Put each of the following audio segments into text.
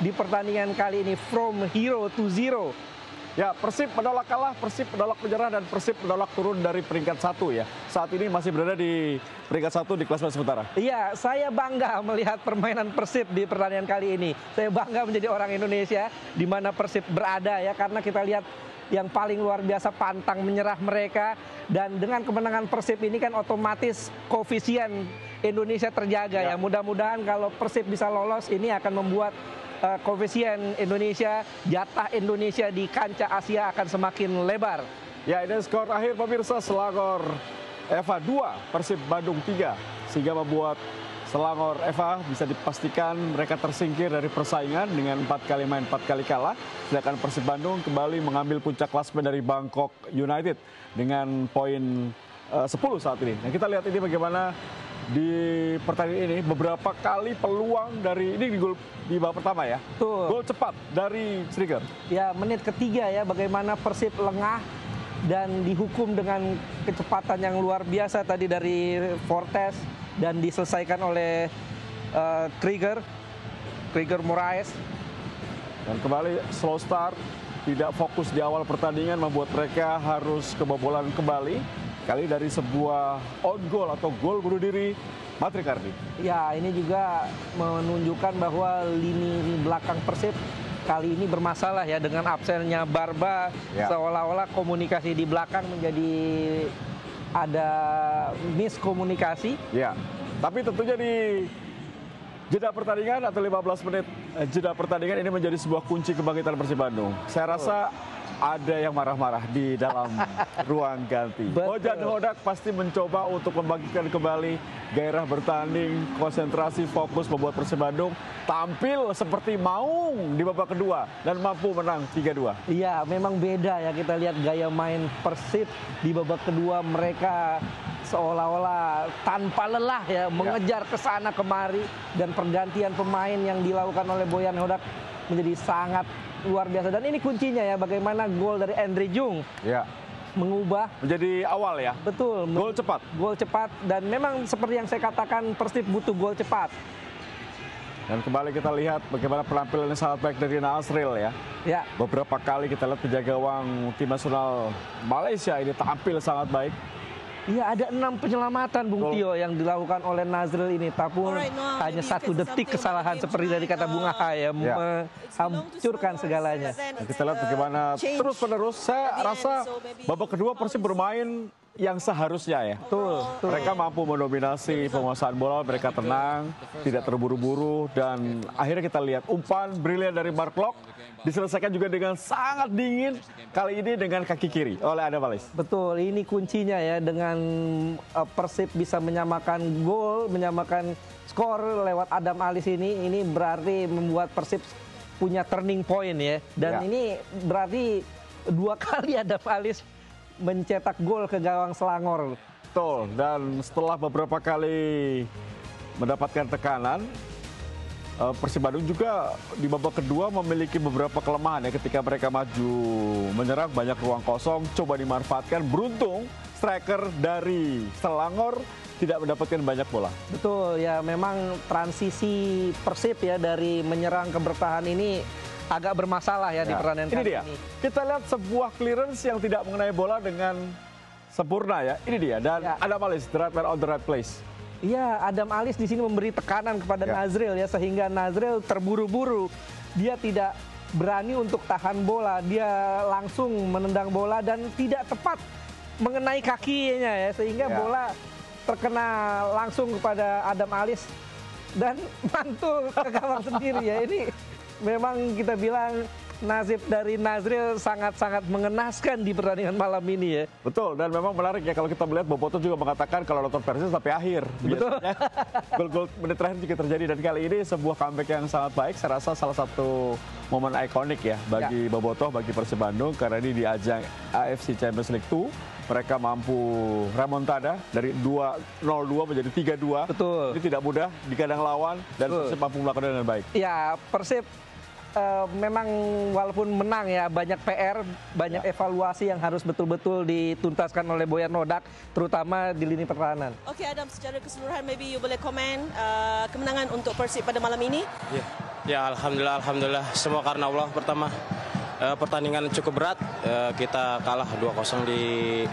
di pertandingan kali ini, from hero to zero. Ya, Persib menolak kalah, Persib menolak menyerah, dan Persib menolak turun dari peringkat 1 ya. Saat ini masih berada di peringkat 1 di klasemen sementara. Iya, saya bangga melihat permainan Persib di pertandingan kali ini. Saya bangga menjadi orang Indonesia di mana Persib berada ya, karena kita lihat yang paling luar biasa pantang menyerah mereka. Dan dengan kemenangan Persib ini kan otomatis koefisien Indonesia terjaga ya. Mudah-mudahan kalau Persib bisa lolos, ini akan membuat koefisien Indonesia, jatah Indonesia di kancah Asia akan semakin lebar. Ya, ini skor akhir pemirsa, Selangor FA 2, Persib Bandung 3. Sehingga membuat Selangor FA bisa dipastikan mereka tersingkir dari persaingan dengan 4 kali main, 4 kali kalah. Sedangkan Persib Bandung kembali mengambil puncak klasemen dari Bangkok United dengan poin 10 saat ini. Nah, kita lihat ini bagaimana di pertandingan ini beberapa kali peluang dari ini di babak pertama ya. Tuh. Gol cepat dari Striker. Ya, menit ketiga ya, bagaimana Persib lengah dan dihukum dengan kecepatan yang luar biasa tadi dari Fortes dan diselesaikan oleh Krieger Moraes. Dan kembali slow start, tidak fokus di awal pertandingan membuat mereka harus kebobolan kembali. Kali dari sebuah on goal atau gol bunuh diri Patrick Hardy. Ya, ini juga menunjukkan bahwa lini belakang Persib kali ini bermasalah ya, dengan absennya Barba. Ya. Seolah-olah komunikasi di belakang menjadi ada miskomunikasi. Ya, tapi tentunya di jeda pertandingan atau 15 menit jeda pertandingan ini menjadi sebuah kunci kebangkitan Persib Bandung. Saya rasa ada yang marah-marah di dalam ruang ganti. Bojan Hodak pasti mencoba untuk membangkitkan kembali gairah bertanding, konsentrasi, fokus, membuat Persib Bandung tampil seperti maung di babak kedua dan mampu menang 3-2. Iya, memang beda ya, kita lihat gaya main Persib di babak kedua, mereka seolah-olah tanpa lelah ya, mengejar ke sana kemari, dan pergantian pemain yang dilakukan oleh Bojan Hodak menjadi sangat luar biasa. Dan ini kuncinya ya, bagaimana gol dari Andre Jung Ya, mengubah menjadi awal ya. betul Gol cepat. Gol cepat, dan memang seperti yang saya katakan, Persib butuh gol cepat. Dan kembali kita lihat bagaimana penampilan yang sangat baik dari Nazril ya. Ya, Beberapa kali kita lihat penjaga gawang tim nasional Malaysia ini tampil sangat baik. iya, ada 6 penyelamatan Bung Tio yang dilakukan oleh Nazril ini, tapi hanya 1 detik kesalahan seperti dari kata Bung Aha ya, menghancurkan segalanya. Nah, kita lihat bagaimana terus-menerus. Saya rasa babak kedua Persib bermain yang seharusnya ya. Betul. Mereka mampu mendominasi penguasaan bola, mereka tenang, tidak terburu-buru, dan akhirnya kita lihat umpan brilian dari Mark Locke diselesaikan juga dengan sangat dingin, kali ini dengan kaki kiri oleh Adam Alis. Betul, ini kuncinya ya, dengan Persib bisa menyamakan gol, menyamakan skor lewat Adam Alis ini berarti membuat Persib punya turning point ya. Dan ini berarti 2 kali Adam Alis mencetak gol ke gawang Selangor. Betul, dan setelah beberapa kali mendapatkan tekanan, Persib Bandung juga di babak kedua memiliki beberapa kelemahan ya, ketika mereka maju menyerang banyak ruang kosong, coba dimanfaatkan. Beruntung striker dari Selangor tidak mendapatkan banyak bola. Betul ya, memang transisi Persib ya dari menyerang ke bertahan ini agak bermasalah ya, di pertandingan ini kali dia. ini. Kita lihat sebuah clearance yang tidak mengenai bola dengan sempurna ya. Ini dia, dan Adam Alis, the right man on the right place. Iya, Adam Alis di sini memberi tekanan kepada Nazril ya, sehingga Nazril terburu-buru. Dia tidak berani untuk tahan bola, dia langsung menendang bola dan tidak tepat mengenai kakinya ya, sehingga bola terkena langsung kepada Adam Alis dan mantul ke gawang sendiri ya. Ini memang kita bilang nasib dari Nazril sangat-sangat mengenaskan di pertandingan malam ini ya. Betul, dan memang menarik ya kalau kita melihat Boboto juga mengatakan kalau nonton Persib sampai akhir. Betul. Gol-gol menit terakhir juga terjadi, dan kali ini sebuah comeback yang sangat baik. Saya rasa salah satu momen ikonik ya bagi Boboto, bagi Persib Bandung, karena ini di ajang AFC Champions League 2 mereka mampu remontada dari 2-0-2 menjadi 3-2. Betul. Ini tidak mudah di kandang lawan, dan Persib mampu melakukan dengan baik. Ya, Persib memang walaupun menang ya, banyak PR, banyak evaluasi yang harus betul-betul dituntaskan oleh Bojan Hodak, terutama di lini pertahanan. Oke Adam, secara keseluruhan maybe you boleh komen kemenangan untuk Persib pada malam ini? Ya, alhamdulillah semua karena Allah. Pertama, pertandingan cukup berat, kita kalah 2-0 di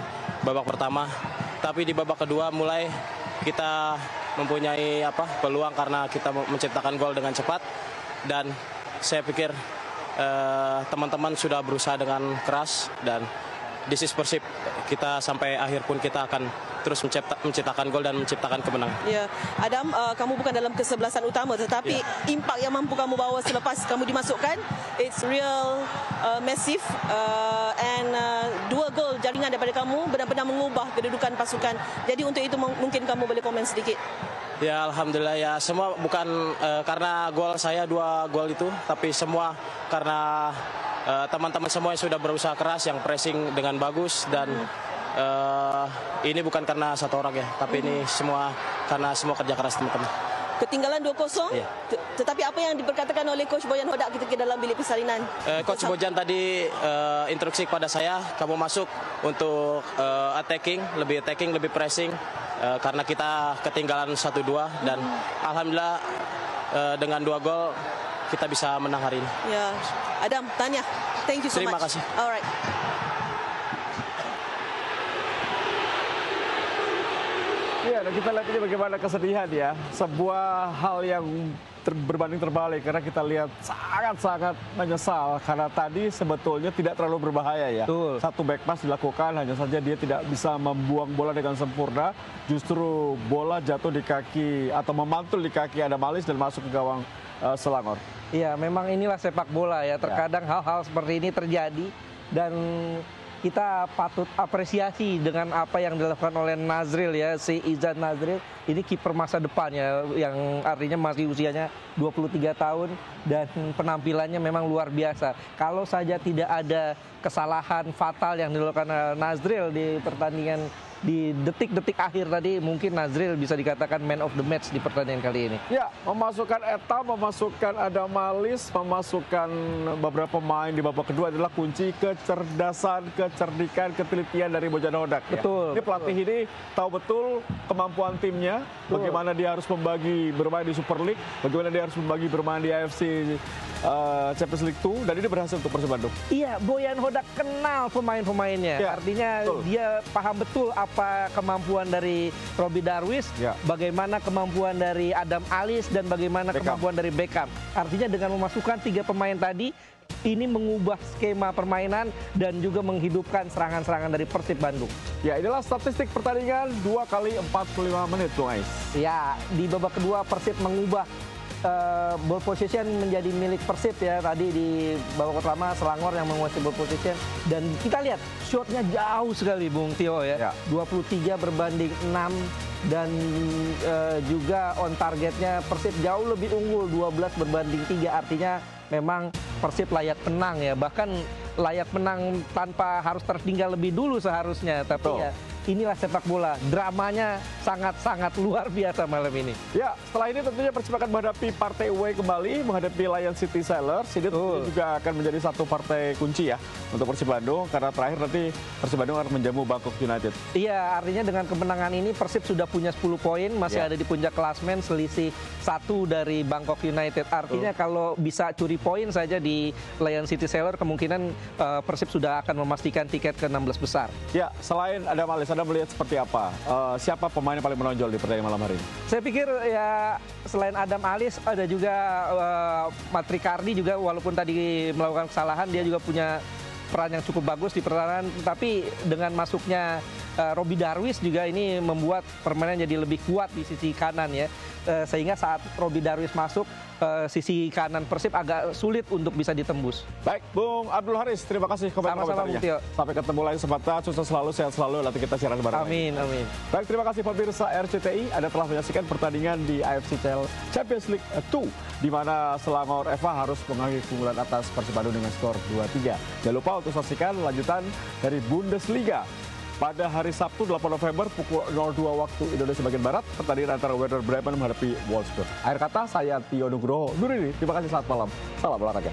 babak pertama. Tapi di babak kedua mulai kita mempunyai peluang karena kita menciptakan gol dengan cepat. Dan saya pikir teman-teman sudah berusaha dengan keras dan this is Persib. Kita sampai akhir pun kita akan terus menciptakan gol dan menciptakan kemenangan. Ya, Adam, kamu bukan dalam kesebelasan utama, tetapi impak yang mampu kamu bawa selepas kamu dimasukkan, it's real massive, and 2 gol jaringan daripada kamu benar-benar mengubah kedudukan pasukan. Jadi untuk itu mungkin kamu boleh komen sedikit. Ya, alhamdulillah ya, semua bukan karena gol saya 2 gol itu, tapi semua karena teman-teman semua yang sudah berusaha keras, yang pressing dengan bagus, dan ini bukan karena satu orang ya, tapi ini semua karena semua kerja keras teman-teman. Ketinggalan 2-0, tetapi apa yang diperkatakan oleh Coach Bojan Hodak ketika dalam bilik persalinan? Coach Bojan tadi instruksi kepada saya, kamu masuk untuk lebih attacking, lebih pressing, karena kita ketinggalan 1-2, dan alhamdulillah dengan 2 gol kita bisa menang hari ini. Ya, Adam, tanya. Thank you so much. Terima kasih. Alright. Ya, dan kita lihat ini bagaimana kesedihan ya. Sebuah hal yang berbanding terbalik, karena kita lihat sangat-sangat menyesal karena tadi sebetulnya tidak terlalu berbahaya ya. Betul. Satu back pass dilakukan, hanya saja dia tidak bisa membuang bola dengan sempurna. Justru bola jatuh di kaki atau memantul di kaki Adam Alis dan masuk ke gawang Selangor. Iya, memang inilah sepak bola ya. Terkadang hal-hal seperti ini terjadi dan kita patut apresiasi dengan apa yang dilakukan oleh Nazril ya, si Izan Nazril. Ini kiper masa depan ya, yang artinya masih usianya 23 tahun dan penampilannya memang luar biasa. Kalau saja tidak ada kesalahan fatal yang dilakukan Nazril di pertandingan di detik-detik akhir tadi, mungkin Nazril bisa dikatakan man of the match di pertandingan kali ini. Ya, memasukkan Eta, memasukkan Adam Alis, memasukkan beberapa pemain di babak kedua adalah kunci kecerdasan, kecerdikan, ketelitian dari Bojan Hodak. Betul. Ini pelatih ini tahu betul kemampuan timnya, bagaimana dia harus membagi bermain di Super League, bagaimana dia harus membagi bermain di AFC Champions League 2, dan ini berhasil untuk Persib Bandung. Iya, Bojan Hodak kenal pemain-pemainnya. Ya, artinya betul. dia paham betul apa kemampuan dari Robbie Darwish, Ya. bagaimana kemampuan dari Adam Alis, dan bagaimana Beckham. kemampuan dari Beckham. Artinya dengan memasukkan 3 pemain tadi, ini mengubah skema permainan dan juga menghidupkan serangan-serangan dari Persib Bandung. Ya, inilah statistik pertandingan 2 kali 45 menit, Bung Ais. Ya, di babak kedua Persib mengubah ball position menjadi milik Persib ya. Tadi di babak pertama Selangor yang menguasai ball position, dan kita lihat shotnya jauh sekali Bung Tio ya. 23 berbanding 6, dan juga on targetnya Persib jauh lebih unggul 12 berbanding 3. Artinya memang Persib layak menang ya, bahkan layak menang tanpa harus tertinggal lebih dulu seharusnya. Tapi Betul. ya inilah sepak bola, dramanya sangat-sangat luar biasa malam ini. Ya, setelah ini tentunya Persib akan menghadapi partai away kembali, menghadapi Lion City Sailors. Ini tentunya juga akan menjadi satu partai kunci ya untuk Persib Bandung, karena terakhir nanti Persib Bandung akan menjamu Bangkok United. Iya, artinya dengan kemenangan ini Persib sudah punya 10 poin, masih ada di puncak klasmen, selisih 1 dari Bangkok United. Artinya kalau bisa curi poin saja di Lion City Sailors, kemungkinan Persib sudah akan memastikan tiket ke 16 besar. Ya, selain ada Malis, Anda melihat seperti apa? Siapa pemain yang paling menonjol di pertandingan malam hari ini? Saya pikir ya selain Adam Alis ada juga Matrikardi juga, walaupun tadi melakukan kesalahan, dia juga punya peran yang cukup bagus di pertahanan. Tapi dengan masuknya Robbie Darwish juga ini membuat permainan jadi lebih kuat di sisi kanan ya. Sehingga saat Robbie Darwish masuk, sisi kanan Persib agak sulit untuk bisa ditembus. Baik, Bung Abdul Haris, terima kasih Sama-sama, Bung Tio. komentarnya. Sampai ketemu lagi kesempatan, sukses selalu, sehat selalu, nanti kita siaran bareng. Amin, amin. Baik, terima kasih pemirsa RCTI. Anda telah menyaksikan pertandingan di AFC Champions League 2, di mana Selangor FA harus mengakhiri keunggulan atas Persib Bandung dengan skor 2-3. Jangan lupa untuk saksikan lanjutan dari Bundesliga. Pada hari Sabtu 8 November pukul 02 waktu Indonesia bagian Barat, pertandingan antara Werder Bremen menghadapi Wolfsburg. Akhir kata, saya Tio Nugroho. Terima kasih, selamat malam. Salam olahraga.